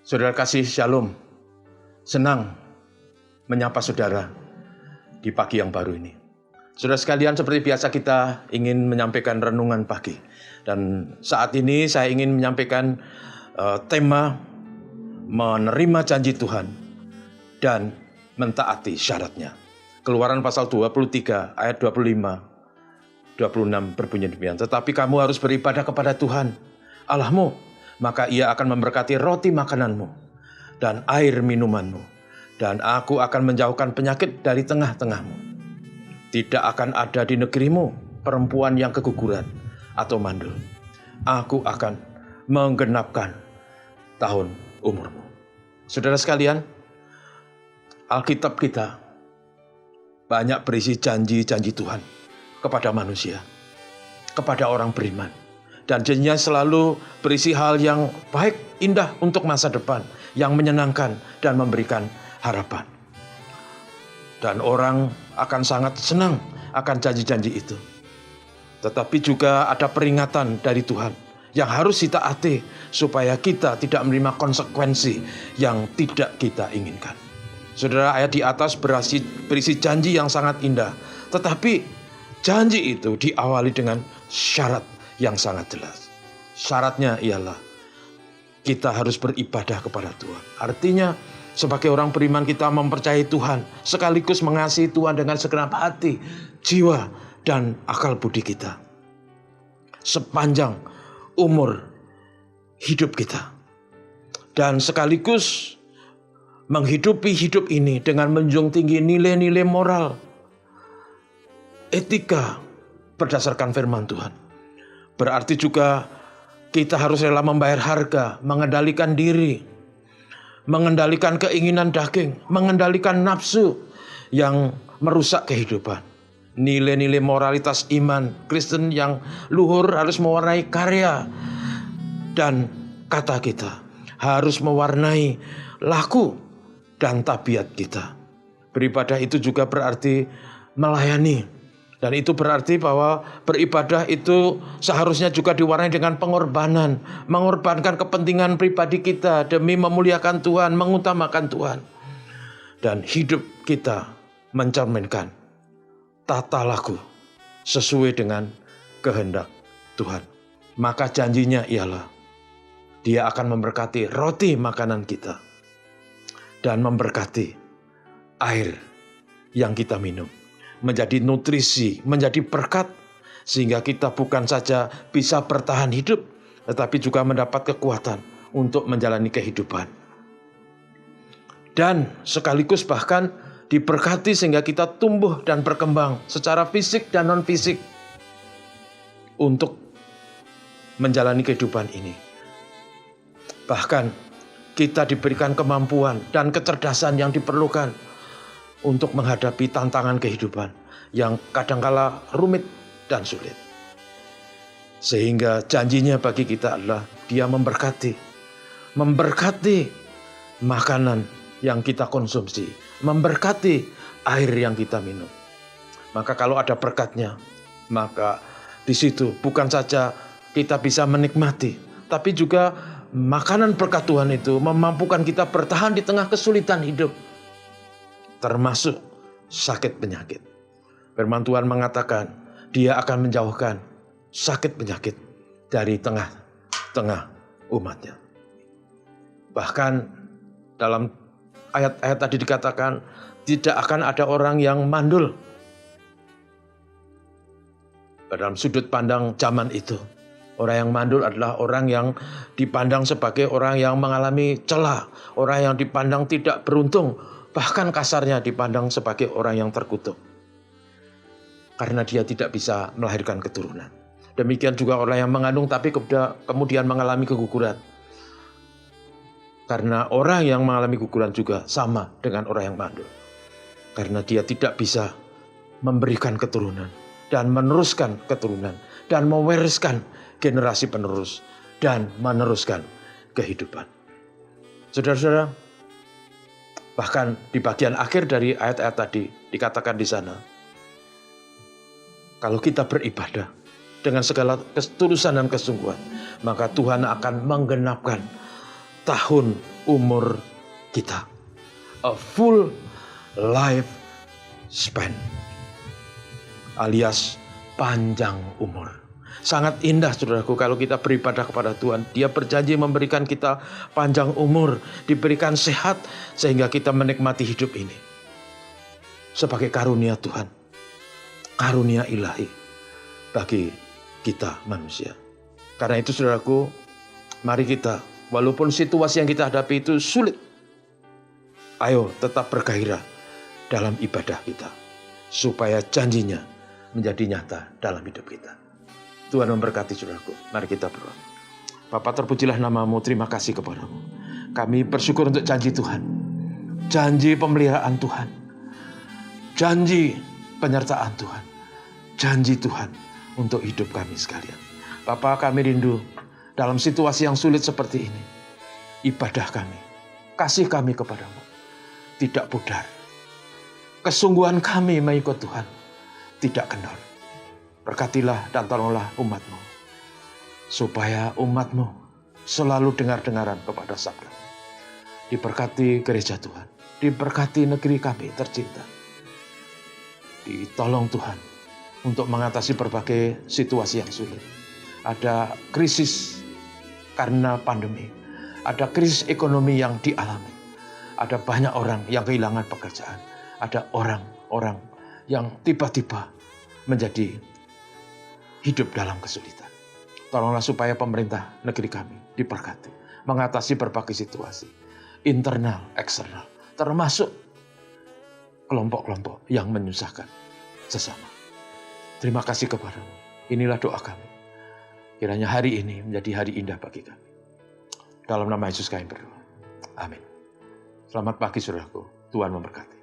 Saudara kasih shalom, senang menyapa saudara di pagi yang baru ini. Saudara sekalian, seperti biasa kita ingin menyampaikan renungan pagi. Dan saat ini saya ingin menyampaikan tema menerima janji Tuhan dan mentaati syaratnya. Keluaran pasal 23 ayat 25, 26 berbunyi demikian. Tetapi kamu harus beribadah kepada Tuhan Allahmu, maka Ia akan memberkati roti makananmu dan air minumanmu, dan aku akan menjauhkan penyakit dari tengah-tengahmu. Tidak akan ada di negerimu perempuan yang keguguran atau mandul. Aku akan menggenapkan tahun umurmu. Saudara sekalian, Alkitab kita banyak berisi janji-janji Tuhan kepada manusia, kepada orang beriman. Dan janjinya selalu berisi hal yang baik, indah untuk masa depan, yang menyenangkan dan memberikan harapan. Dan orang akan sangat senang akan janji-janji itu. Tetapi juga ada peringatan dari Tuhan yang harus ditaati supaya kita tidak menerima konsekuensi yang tidak kita inginkan. Saudara, ayat di atas berisi janji yang sangat indah. Tetapi janji itu diawali dengan syarat yang sangat jelas. Syaratnya ialah kita harus beribadah kepada Tuhan. Artinya sebagai orang beriman kita mempercayai Tuhan, sekaligus mengasihi Tuhan dengan segenap hati, jiwa, dan akal budi kita sepanjang umur hidup kita. Dan sekaligus menghidupi hidup ini dengan menjunjung tinggi nilai-nilai moral, etika berdasarkan firman Tuhan. Berarti juga kita harus rela membayar harga, mengendalikan diri, mengendalikan keinginan daging, mengendalikan nafsu yang merusak kehidupan. Nilai-nilai moralitas iman Kristen yang luhur harus mewarnai karya dan kata kita, harus mewarnai laku dan tabiat kita. Beribadah itu juga berarti melayani. Dan itu berarti bahwa beribadah itu seharusnya juga diwarnai dengan pengorbanan. Mengorbankan kepentingan pribadi kita demi memuliakan Tuhan, mengutamakan Tuhan. Dan hidup kita mencerminkan tata laku sesuai dengan kehendak Tuhan. Maka janjinya ialah Dia akan memberkati roti makanan kita dan memberkati air yang kita minum. Menjadi nutrisi, menjadi berkat, sehingga kita bukan saja bisa bertahan hidup, tetapi juga mendapat kekuatan untuk menjalani kehidupan. Dan sekaligus bahkan diberkati sehingga kita tumbuh dan berkembang secara fisik dan non-fisik untuk menjalani kehidupan ini. Bahkan kita diberikan kemampuan dan kecerdasan yang diperlukan untuk menghadapi tantangan kehidupan yang kadangkala rumit dan sulit. Sehingga janjinya bagi kita adalah Dia memberkati makanan yang kita konsumsi, memberkati air yang kita minum. Maka kalau ada berkatnya, maka di situ bukan saja kita bisa menikmati, tapi juga makanan berkat Tuhan itu memampukan kita bertahan di tengah kesulitan hidup, termasuk sakit penyakit. Firman Tuhan mengatakan Dia akan menjauhkan sakit penyakit dari tengah-tengah umatnya. Bahkan dalam ayat-ayat tadi dikatakan tidak akan ada orang yang mandul. Dalam sudut pandang zaman itu, orang yang mandul adalah orang yang dipandang sebagai orang yang mengalami celah, orang yang dipandang tidak beruntung, bahkan kasarnya dipandang sebagai orang yang terkutuk. Karena dia tidak bisa melahirkan keturunan. Demikian juga orang yang mengandung tapi kemudian mengalami keguguran. Karena orang yang mengalami keguguran juga sama dengan orang yang mandul. Karena dia tidak bisa memberikan keturunan dan meneruskan keturunan dan mewariskan generasi penerus dan meneruskan kehidupan. Saudara-saudara, bahkan di bagian akhir dari ayat-ayat tadi dikatakan di sana, kalau kita beribadah dengan segala ketulusan dan kesungguhan, maka Tuhan akan menggenapkan tahun umur kita. A full life span, alias panjang umur. Sangat indah saudaraku kalau kita beribadah kepada Tuhan. Dia berjanji memberikan kita panjang umur, diberikan sehat sehingga kita menikmati hidup ini sebagai karunia Tuhan, karunia ilahi bagi kita manusia. Karena itu saudaraku, mari kita, walaupun situasi yang kita hadapi itu sulit, ayo tetap bergairah dalam ibadah kita supaya janjinya menjadi nyata dalam hidup kita. Tuhan memberkati saudaraku. Mari kita berdoa. Bapa, terpujilah namamu, terima kasih kepadamu. Kami bersyukur untuk janji Tuhan. Janji pemeliharaan Tuhan. Janji penyertaan Tuhan. Janji Tuhan untuk hidup kami sekalian. Bapa, kami rindu dalam situasi yang sulit seperti ini. Ibadah kami, kasih kami kepadamu tidak pudar. Kesungguhan kami mengikut Tuhan tidak kendor. Berkatilah dan tolonglah umat-Mu, supaya umat-Mu selalu dengar-dengaran kepada sabda. Diberkati gereja Tuhan, diberkati negeri kami tercinta. Ditolong Tuhan untuk mengatasi berbagai situasi yang sulit. Ada krisis karena pandemi, ada krisis ekonomi yang dialami. Ada banyak orang yang kehilangan pekerjaan, ada orang-orang yang tiba-tiba menjadi hidup dalam kesulitan. Tolonglah supaya pemerintah negeri kami diberkati, mengatasi berbagai situasi, internal, eksternal, termasuk kelompok-kelompok yang menyusahkan sesama. Terima kasih kepadamu. Inilah doa kami. Kiranya hari ini menjadi hari indah bagi kami. Dalam nama Yesus kami berdoa. Amin. Selamat pagi saudaraku. Tuhan memberkati.